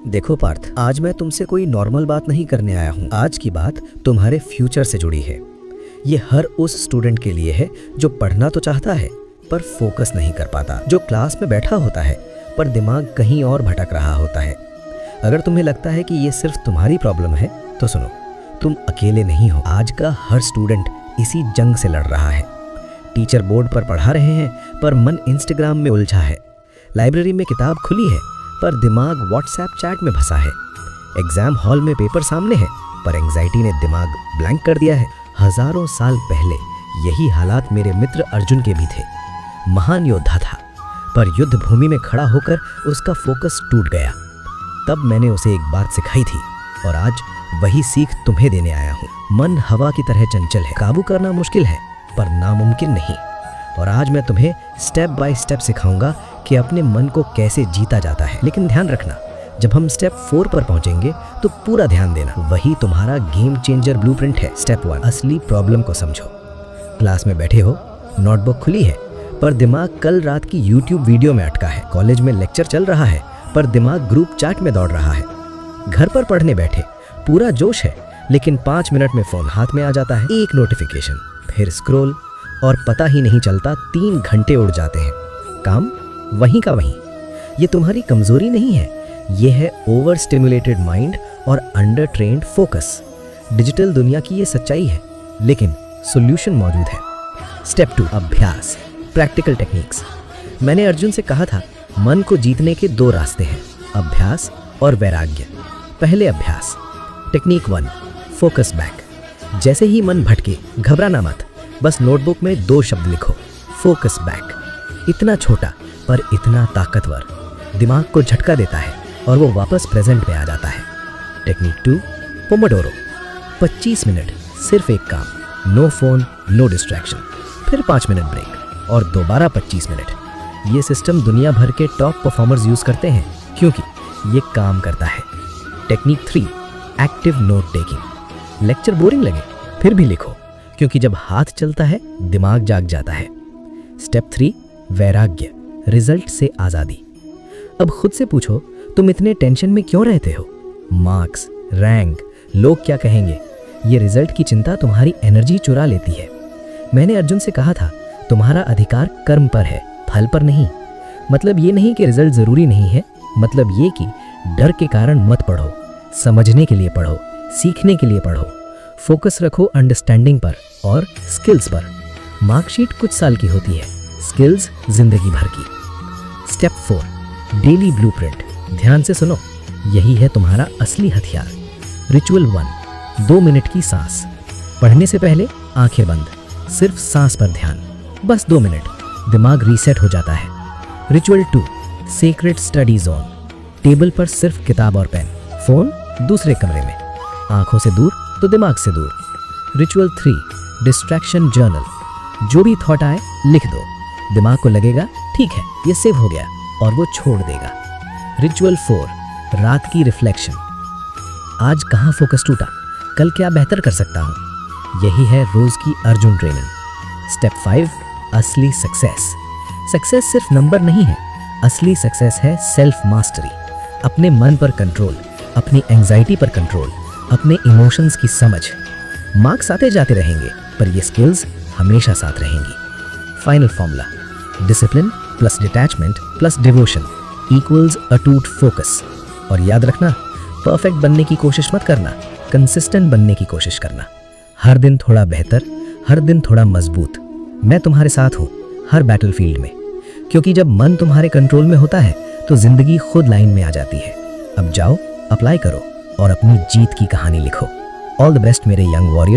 देखो पार्थ, आज मैं तुमसे कोई नॉर्मल बात नहीं करने आया हूँ। आज की बात तुम्हारे फ्यूचर से जुड़ी है। ये हर उस स्टूडेंट के लिए है जो पढ़ना तो चाहता है पर फोकस नहीं कर पाता, जो क्लास में बैठा होता है पर दिमाग कहीं और भटक रहा होता है। अगर तुम्हें लगता है कि ये सिर्फ तुम्हारी प्रॉब्लम है तो सुनो, तुम अकेले नहीं हो। आज का हर स्टूडेंट इसी जंग से लड़ रहा है। टीचर बोर्ड पर पढ़ा रहे हैं पर मन इंस्टाग्राम में उलझा है। लाइब्रेरी में किताब खुली है पर दिमाग व्हाट्सएप चैट में फंसा है। एग्जाम हॉल में पेपर सामने है पर एंजाइटी ने दिमाग ब्लैंक कर दिया है। हजारों साल पहले यही हालात मेरे मित्र अर्जुन के भी थे। महान योद्धा था पर युद्ध भूमि में खड़ा होकर उसका फोकस टूट गया। तब मैंने उसे एक बात सिखाई थी और आज वही सीख तुम्हें देने आया हूँ। मन हवा की तरह चंचल है, काबू करना मुश्किल है पर नामुमकिन नहीं। और आज मैं तुम्हें स्टेप बाय स्टेप सिखाऊंगा कि अपने मन को कैसे जीता जाता है। लेकिन ध्यान रखना, जब हम स्टेप 4 पर पहुंचेंगे तो पूरा ध्यान देना। वही तुम्हारा गेम चेंजर ब्लूप्रिंट है। स्टेप 1, असली प्रॉब्लम को समझो। क्लास में बैठे हो, नोटबुक खुली है पर दिमाग कल रात की यूट्यूब वीडियो में अटका है। कॉलेज में लेक्चर चल रहा है पर दिमाग ग्रुप चैट में दौड़ रहा है। घर पर पढ़ने बैठे, पूरा जोश है लेकिन 5 मिनट में फोन हाथ में आ जाता है। एक नोटिफिकेशन, फिर स्क्रॉल और पता ही नहीं चलता 3 घंटे उड़ जाते हैं। काम वहीं का वहीं। ये तुम्हारी कमजोरी नहीं है, ये है ओवर स्टिमुलेटेड माइंड और अंडर ट्रेन्ड फोकस। डिजिटल दुनिया की ये सच्चाई है लेकिन सॉल्यूशन मौजूद है। स्टेप 2, अभ्यास, प्रैक्टिकल टेक्निक्स। मैंने अर्जुन से कहा था मन को जीतने के 2 रास्ते हैं, अभ्यास और वैराग्य। पहले अभ्यास, टेक्निक 1, फोकस बैक। जैसे ही मन भटके घबराना मत, बस नोटबुक में 2 शब्द लिखो, फोकस बैक। इतना छोटा पर इतना ताकतवर, दिमाग को झटका देता है और वो वापस प्रेजेंट में आ जाता है। Technique 2, Pomodoro. 25 मिनट सिर्फ एक काम, नो फोन, नो डिस्ट्रैक्शन, फिर 5 मिनट ब्रेक और दोबारा 25 मिनट। ये सिस्टम दुनिया भर के टॉप परफॉर्मर्स यूज करते हैं क्योंकि ये काम करता है। Technique 3, active note taking. Lecture boring लगे फिर भी लिखो क्योंकि जब हाथ चलता है दिमाग जाग जाता है। स्टेप 3, वैराग्य, रिजल्ट से आजादी। अब खुद से पूछो, तुम इतने टेंशन में क्यों रहते हो? मार्क्स, रैंक, लोग क्या कहेंगे, ये रिजल्ट की चिंता तुम्हारी एनर्जी चुरा लेती है। मैंने अर्जुन से कहा था तुम्हारा अधिकार कर्म पर है, फल पर नहीं। मतलब ये नहीं कि रिजल्ट जरूरी नहीं है, मतलब ये कि डर के कारण मत पढ़ो, समझने के लिए पढ़ो, सीखने के लिए पढ़ो। फोकस रखो अंडरस्टैंडिंग पर और स्किल्स पर। मार्कशीट कुछ साल की होती है, स्किल्स जिंदगी भर की। Step 4, daily blueprint. ध्यान से सुनो, यही है तुम्हारा असली हथियार। रिचुअल 1, 2 मिनट की सांस। पढ़ने से पहले आंखें बंद, सिर्फ सांस पर ध्यान, बस 2 मिनट, दिमाग रीसेट हो जाता है। Ritual 2, secret study zone. Table पर सिर्फ किताब और पेन, फोन दूसरे कमरे में, आंखों से दूर तो दिमाग से दूर। Ritual 3, distraction journal. जो भी थॉट आए लिख दो, दिमाग को लगेगा ठीक है ये सेव हो गया और वो छोड़ देगा। रिचुअल 4, रात की रिफ्लेक्शन। आज कहाँ फोकस टूटा, कल क्या बेहतर कर सकता हूँ, यही है रोज की अर्जुन ट्रेनिंग। स्टेप 5, असली सक्सेस। सक्सेस सिर्फ नंबर नहीं है, असली सक्सेस है सेल्फ मास्टरी। अपने मन पर कंट्रोल, अपनी एंजाइटी पर कंट्रोल, अपने इमोशंस की समझ। मार्क्स आते जाते रहेंगे पर ये स्किल्स हमेशा साथ रहेंगी। Final formula, discipline plus detachment plus devotion equals अटूट फोकस। और याद रखना, परफेक्ट बनने की कोशिश मत करना, कंसिस्टेंट बनने की कोशिश करना। हर दिन थोड़ा बेहतर, हर दिन थोड़ा मजबूत। मैं तुम्हारे साथ हूँ हर बैटलफील्ड में, क्योंकि जब मन तुम्हारे कंट्रोल में होता है तो जिंदगी खुद लाइन में आ जाती है। अब जाओ, अप्लाई करो और अपनी जीत की कहानी लिखो। ऑल द बेस्ट मेरे यंग वॉरियर्स।